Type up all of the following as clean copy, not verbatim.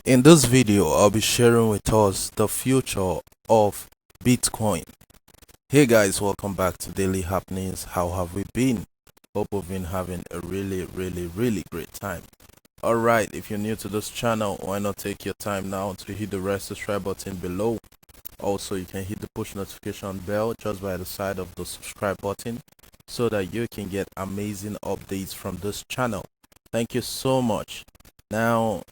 In this video, I'll be sharing with us the future of Bitcoin. Hey guys, welcome back to Daily Happenings. How have we been? Hope we've been having a really great time. Alright, if you're new to this channel, why not take your time now to hit the red subscribe button below. Also, you can hit the push notification bell just by the side of the subscribe button so that you can get amazing updates from this channel. Thank you so much. Now,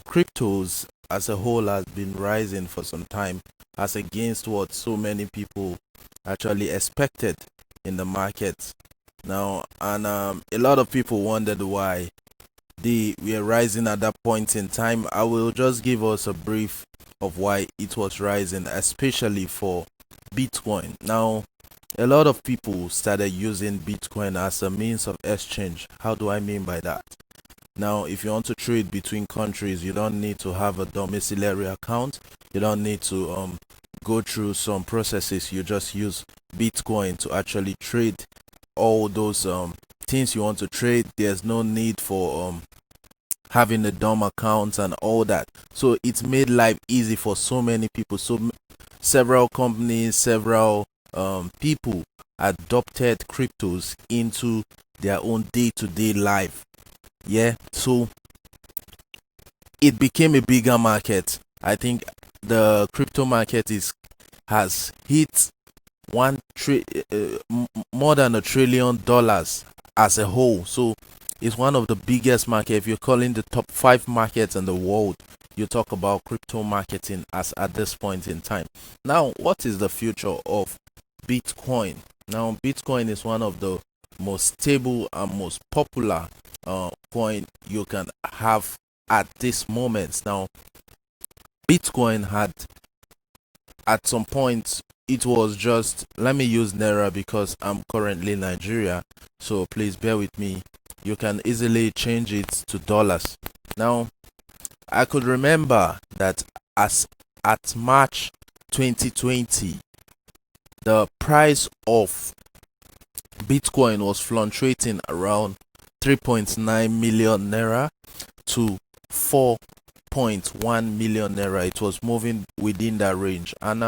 cryptos as a whole has been rising for some time as against what so many people actually expected in the market now, and a lot of people wondered why they were rising at that point in time. I will just give us a brief of why it was rising, especially for Bitcoin. Now, a lot of people started using Bitcoin as a means of exchange. How do I mean by that? Now, if you want to trade between countries, you don't need to have a domiciliary account. You don't need to go through some processes. You just use Bitcoin to actually trade all those things you want to trade. There's no need for having a DOM account and all that. So it's made life easy for so many people. So several companies, several people adopted cryptos into their own day-to-day life. Yeah, so it became a bigger market. I think the crypto market has hit more than $1 trillion as a whole. So it's one of the biggest market. If you're calling the top 5 markets in the world, you talk about crypto marketing as at this point in time. Now, what is the future of Bitcoin? Now, Bitcoin is one of the most stable and most popular coin you can have at this moment. Now, Bitcoin had at some point, it was just, let me use Naira because I'm currently in Nigeria, so please bear with me. You can easily change it to dollars. Now, I could remember that as at March 2020, the price of Bitcoin was fluctuating around 3.9 million Naira to 4.1 million Naira. It was moving within that range, and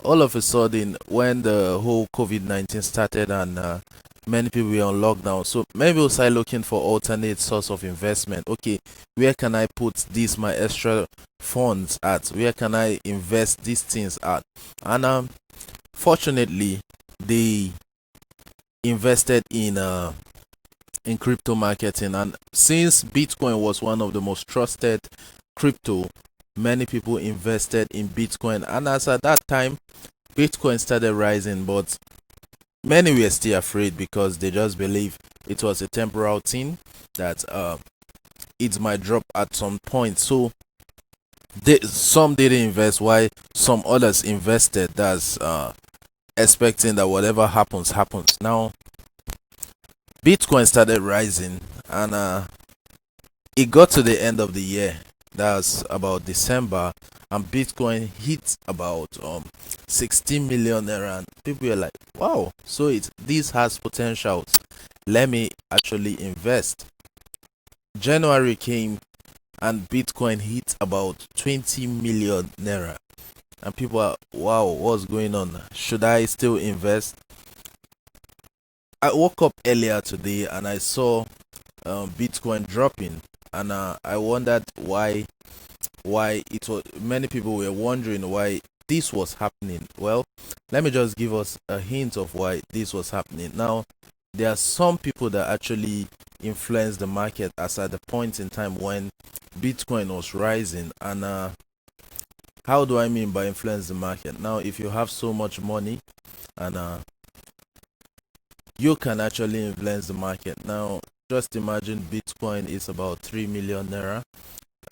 all of a sudden, when the whole COVID-19 started and many people were on lockdown, so many people started looking for alternate source of investment. Okay, where can I put this my extra funds at? Where can I invest these things at? And fortunately, they invested in crypto marketing, and since Bitcoin was one of the most trusted crypto, many people invested in Bitcoin. And as at that time, Bitcoin started rising, but many were still afraid because they just believe it was a temporal thing, that it might drop at some point. So some didn't invest, while some others invested. That's expecting that whatever happens. Now, Bitcoin started rising, and it got to the end of the year. That's about December, and Bitcoin hit about 16 million Naira, and people were like, wow, so this has potentials, let me actually invest. January came and Bitcoin hit about 20 million Naira, and people are, wow, what's going on? Should I still invest? I woke up earlier today and I saw Bitcoin dropping, and I wondered why it was. Many people were wondering why this was happening. Well, let me just give us a hint of why this was happening. Now, there are some people that actually influence the market as at the point in time when Bitcoin was rising. And how do I mean by influence the market? Now, if you have so much money, and you can actually influence the market. Now, just imagine Bitcoin is about 3 million Naira,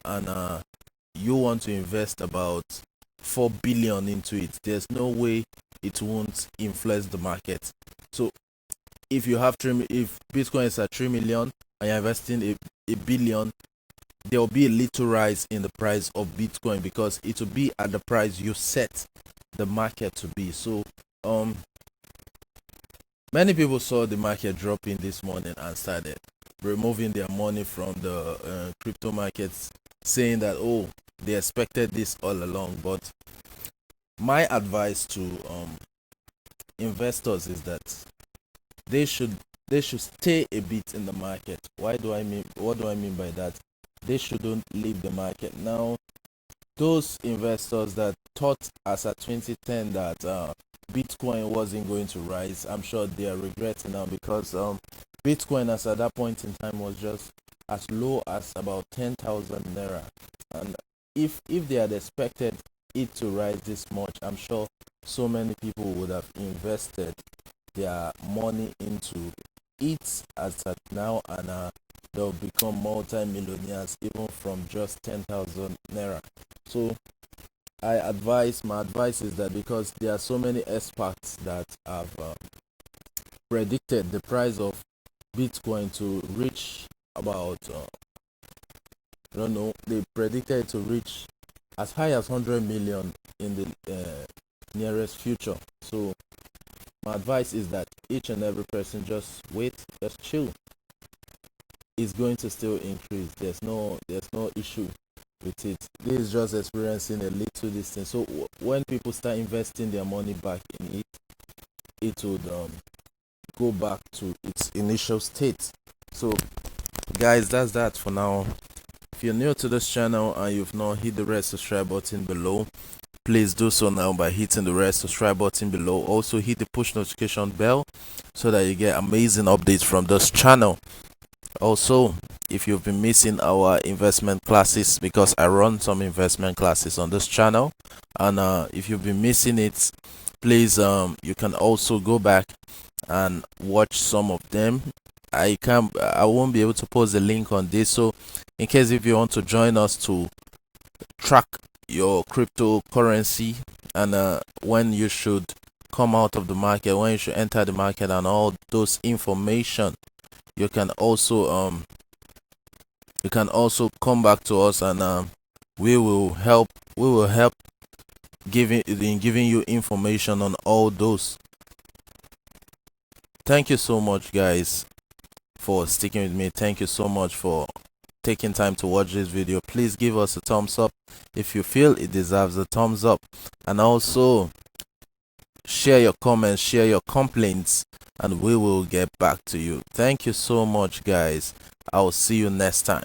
and you want to invest about 4 billion into it. There's no way it won't influence the market. So if Bitcoin is at 3 million and you're investing a billion, there will be a little rise in the price of Bitcoin because it will be at the price you set the market to be. So many people saw the market dropping this morning and started removing their money from the crypto markets saying that, oh, they expected this all along. But my advice to investors is that they should they should stay a bit in the market. What do I mean by that? They shouldn't leave the market. Now, those investors that thought as at 2010 that Bitcoin wasn't going to rise, I'm sure they are regretting now, because Bitcoin as at that point in time was just as low as about 10,000 naira. And if they had expected it to rise this much, I'm sure so many people would have invested their money into it as at now, and they'll become multi-millionaires even from just 10,000 naira. So my advice is that, because there are so many experts that have predicted the price of Bitcoin to reach about I don't know, they predicted it to reach as high as 100 million in the nearest future. So my advice is that each and every person just wait, just chill. It's going to still increase. There's no issue with it. This is just experiencing a little distance. So when people start investing their money back in it, it would go back to its initial state. So guys, that's that for now. If you're new to this channel and you've not hit the red subscribe button below, please do so now by hitting the red subscribe button below. Also hit the push notification bell so that you get amazing updates from this channel. Also, if you've been missing our investment classes, because I run some investment classes on this channel, and if you've been missing it, please you can also go back and watch some of them. I won't be able to post the link on this, so in case if you want to join us to track your cryptocurrency, and when you should come out of the market, when you should enter the market, and all those information, you can also come back to us, and we will help giving you information on all those. Thank you so much, guys, for sticking with me. Thank you so much for taking time to watch this video. Please give us a thumbs up if you feel it deserves a thumbs up, and also share your comments, share your complaints, and we will get back to you. Thank you so much, guys. I'll see you next time.